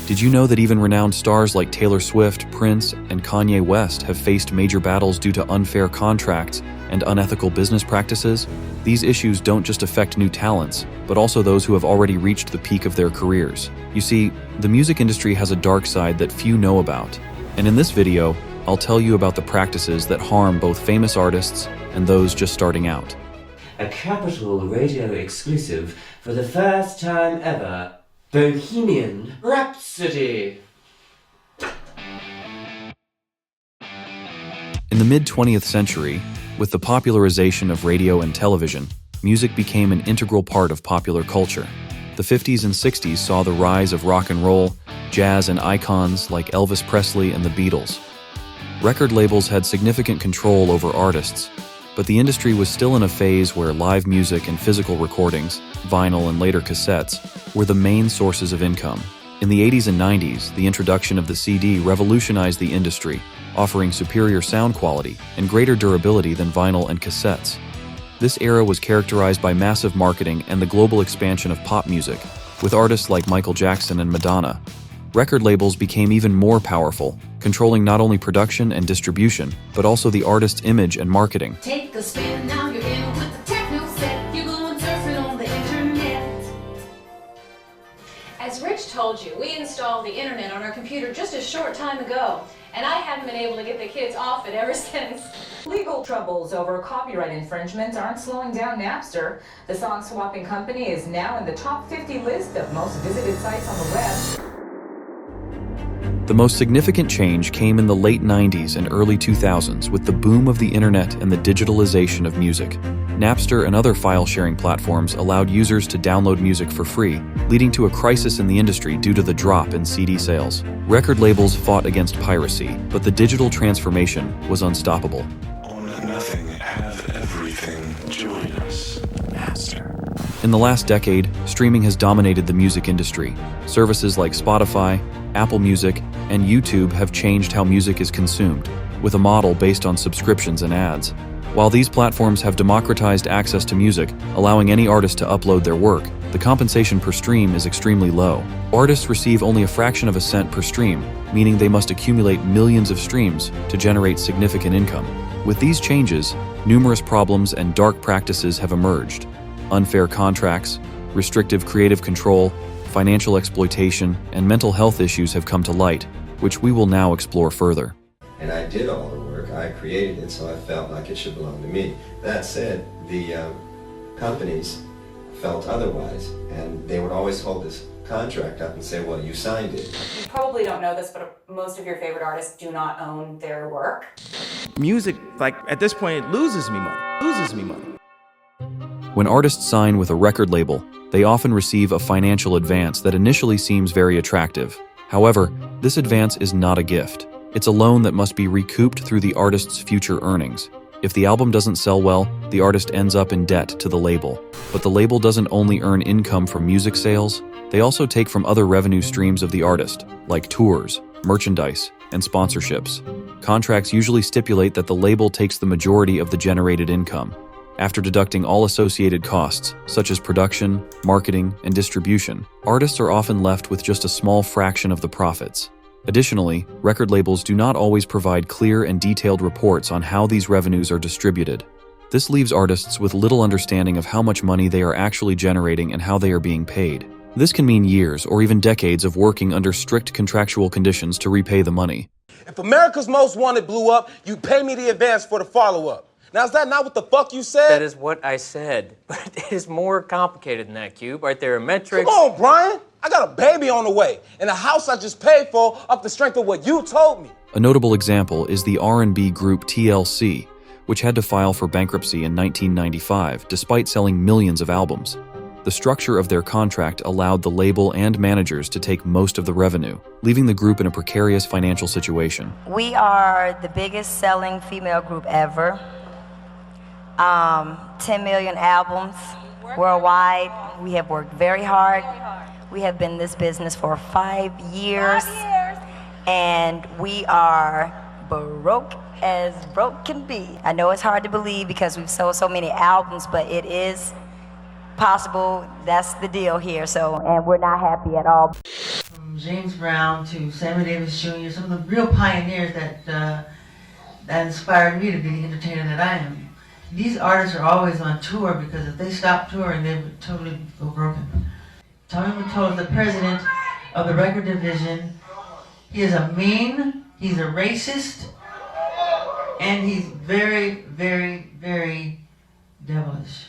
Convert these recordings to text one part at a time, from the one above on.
Did you know that even renowned stars like Taylor Swift, Prince, and Kanye West have faced major battles due to unfair contracts and unethical business practices? These issues don't just affect new talents, but also those who have already reached the peak of their careers. You see, the music industry has a dark side that few know about. And in this video, I'll tell you about the practices that harm both famous artists and those just starting out. A Capital Radio exclusive for the first time ever. Bohemian Rhapsody. In the mid-20th century, with the popularization of radio and television, music became an integral part of popular culture. The 50s and 60s saw the rise of rock and roll, jazz, and icons like Elvis Presley and the Beatles. Record labels had significant control over artists, but the industry was still in a phase where live music and physical recordings, vinyl and later cassettes, were the main sources of income. In the 80s and 90s, the introduction of the CD revolutionized the industry, offering superior sound quality and greater durability than vinyl and cassettes. This era was characterized by massive marketing and the global expansion of pop music, with artists like Michael Jackson and Madonna. Record labels became even more powerful, controlling not only production and distribution, but also the artist's image and marketing. Take a spin, now you're in with the techno set. You're going surfing on the internet. As Rich told you, we installed the internet on our computer just a short time ago, and I haven't been able to get the kids off it ever since. Legal troubles over copyright infringements aren't slowing down Napster. The song-swapping company is now in the top 50 list of most visited sites on the web. The most significant change came in the late 90s and early 2000s with the boom of the internet and the digitalization of music. Napster and other file-sharing platforms allowed users to download music for free, leading to a crisis in the industry due to the drop in CD sales. Record labels fought against piracy, but the digital transformation was unstoppable. Own nothing, have everything. Join us, Master. In the last decade, streaming has dominated the music industry. Services like Spotify, Apple Music, and YouTube have changed how music is consumed, with a model based on subscriptions and ads. While these platforms have democratized access to music, allowing any artist to upload their work, the compensation per stream is extremely low. Artists receive only a fraction of a cent per stream, meaning they must accumulate millions of streams to generate significant income. With these changes, numerous problems and dark practices have emerged. Unfair contracts, restrictive creative control, financial exploitation, and mental health issues have come to light, which we will now explore further. And I did all the work, I created it, so I felt like it should belong to me. That said, the companies felt otherwise, and they would always hold this contract up and say, well, you signed it. You probably don't know this, but most of your favorite artists do not own their work. Music, like, at this point, it loses me money. When artists sign with a record label, they often receive a financial advance that initially seems very attractive. However, this advance is not a gift. It's a loan that must be recouped through the artist's future earnings. If the album doesn't sell well, the artist ends up in debt to the label. But the label doesn't only earn income from music sales, they also take from other revenue streams of the artist, like tours, merchandise, and sponsorships. Contracts usually stipulate that the label takes the majority of the generated income. After deducting all associated costs, such as production, marketing, and distribution, artists are often left with just a small fraction of the profits. Additionally, record labels do not always provide clear and detailed reports on how these revenues are distributed. This leaves artists with little understanding of how much money they are actually generating and how they are being paid. This can mean years or even decades of working under strict contractual conditions to repay the money. If America's Most Wanted blew up, you pay me the advance for the follow-up. Now, is that not what the fuck you said? That is what I said, but it is more complicated than that, Cube. Right, there are metrics. Come on, Brian. I got a baby on the way, and a house I just paid for off the strength of what you told me. A notable example is the R&B group TLC, which had to file for bankruptcy in 1995 despite selling millions of albums. The structure of their contract allowed the label and managers to take most of the revenue, leaving the group in a precarious financial situation. We are the biggest selling female group ever. 10 million albums worldwide. We have worked very hard. We have been in this business for 5 years. And we are broke as broke can be. I know it's hard to believe because we've sold so many albums, but it is possible. That's the deal here. And we're not happy at all. James Brown to Sammy Davis Jr., some of the real pioneers that inspired me to be the entertainer that I am. These artists are always on tour because if they stop touring, they would totally go broken. Tommy Mottola is the president of the record division. He is a mean, he's a racist, and he's very, very, very devilish.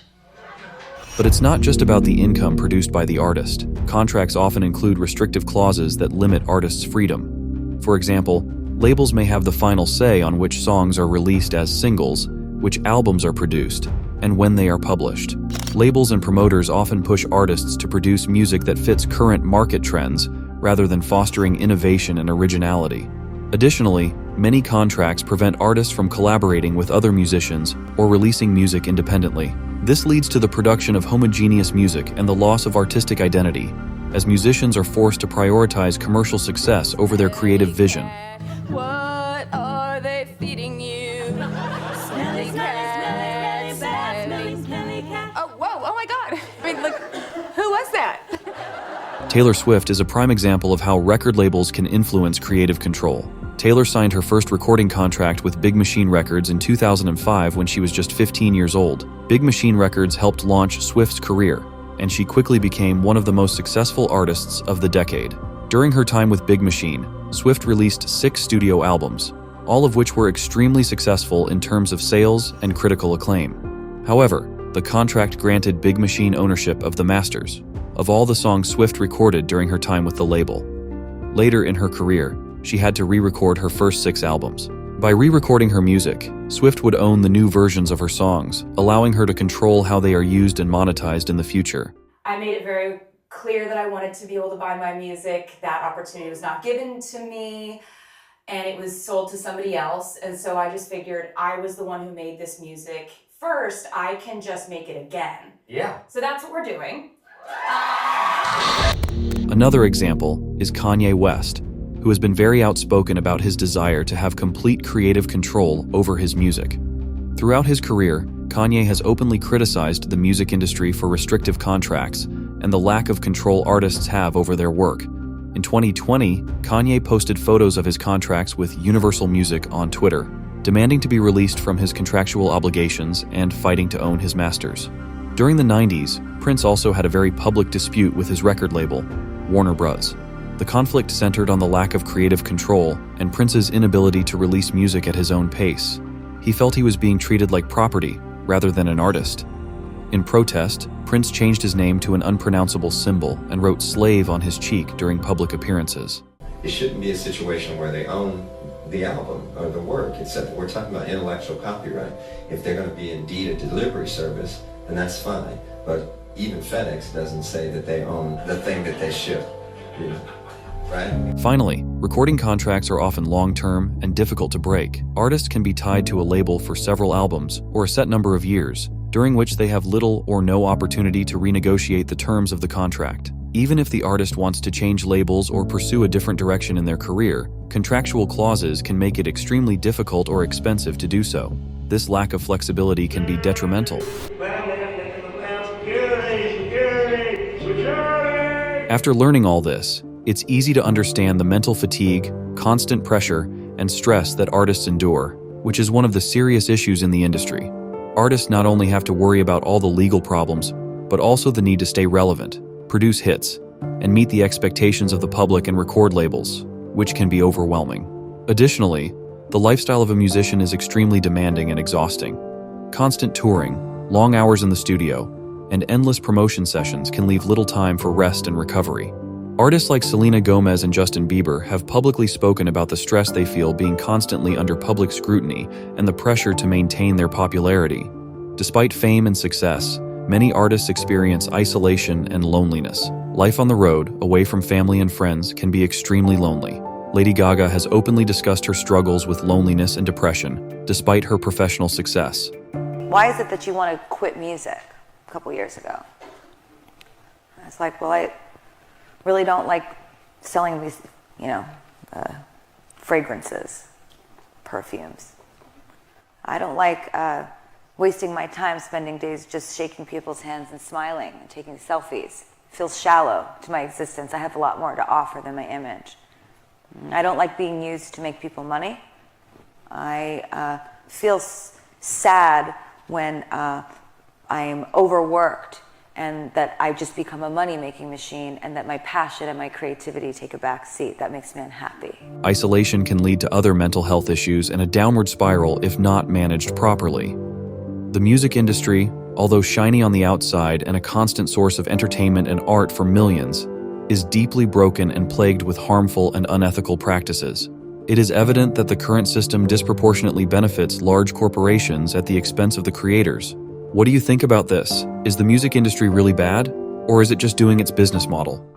But it's not just about the income produced by the artist. Contracts often include restrictive clauses that limit artists' freedom. For example, labels may have the final say on which songs are released as singles, which albums are produced, and when they are published. Labels and promoters often push artists to produce music that fits current market trends rather than fostering innovation and originality. Additionally, many contracts prevent artists from collaborating with other musicians or releasing music independently. This leads to the production of homogeneous music and the loss of artistic identity, as musicians are forced to prioritize commercial success over their creative vision. What are they feeding you? Smelly cat, smelly cat. Oh, whoa, oh my God. I mean, like, who was that? Taylor Swift is a prime example of how record labels can influence creative control. Taylor signed her first recording contract with Big Machine Records in 2005 when she was just 15 years old. Big Machine Records helped launch Swift's career, and she quickly became one of the most successful artists of the decade. During her time with Big Machine, Swift released 6 studio albums, all of which were extremely successful in terms of sales and critical acclaim. However, the contract granted Big Machine ownership of the masters of all the songs Swift recorded during her time with the label. Later in her career, she had to re-record her first 6 albums. By re-recording her music, Swift would own the new versions of her songs, allowing her to control how they are used and monetized in the future. I made it very clear that I wanted to be able to buy my music. That opportunity was not given to me, and it was sold to somebody else. And so I just figured I was the one who made this music first. I can just make it again. Yeah. So that's what we're doing. Another example is Kanye West, who has been very outspoken about his desire to have complete creative control over his music. Throughout his career, Kanye has openly criticized the music industry for restrictive contracts and the lack of control artists have over their work. In 2020, Kanye posted photos of his contracts with Universal Music on Twitter, demanding to be released from his contractual obligations and fighting to own his masters. During the 90s, Prince also had a very public dispute with his record label, Warner Bros. The conflict centered on the lack of creative control and Prince's inability to release music at his own pace. He felt he was being treated like property rather than an artist. In protest, Prince changed his name to an unpronounceable symbol and wrote slave on his cheek during public appearances. It shouldn't be a situation where they own the album or the work, except we're talking about intellectual copyright. If they're going to be indeed a delivery service, then that's fine. But even FedEx doesn't say that they own the thing that they ship, you know, right? Finally, recording contracts are often long-term and difficult to break. Artists can be tied to a label for several albums or a set number of years, during which they have little or no opportunity to renegotiate the terms of the contract. Even if the artist wants to change labels or pursue a different direction in their career, contractual clauses can make it extremely difficult or expensive to do so. This lack of flexibility can be detrimental. After learning all this, it's easy to understand the mental fatigue, constant pressure, and stress that artists endure, which is one of the serious issues in the industry. Artists not only have to worry about all the legal problems, but also the need to stay relevant, produce hits, and meet the expectations of the public and record labels, which can be overwhelming. Additionally, the lifestyle of a musician is extremely demanding and exhausting. Constant touring, long hours in the studio, and endless promotion sessions can leave little time for rest and recovery. Artists like Selena Gomez and Justin Bieber have publicly spoken about the stress they feel being constantly under public scrutiny and the pressure to maintain their popularity. Despite fame and success, many artists experience isolation and loneliness. Life on the road, away from family and friends, can be extremely lonely. Lady Gaga has openly discussed her struggles with loneliness and depression, despite her professional success. Why is it that you want to quit music a couple years ago? I was like, well, I really don't like selling these, fragrances, perfumes. I don't like wasting my time spending days just shaking people's hands and smiling and taking selfies. feels shallow to my existence. I have a lot more to offer than my image. I don't like being used to make people money. I feel sad when I am overworked and that I just become a money-making machine and that my passion and my creativity take a back seat. That makes me unhappy. Isolation can lead to other mental health issues and a downward spiral if not managed properly. The music industry, although shiny on the outside and a constant source of entertainment and art for millions, is deeply broken and plagued with harmful and unethical practices. It is evident that the current system disproportionately benefits large corporations at the expense of the creators. What do you think about this? Is the music industry really bad, or is it just doing its business model?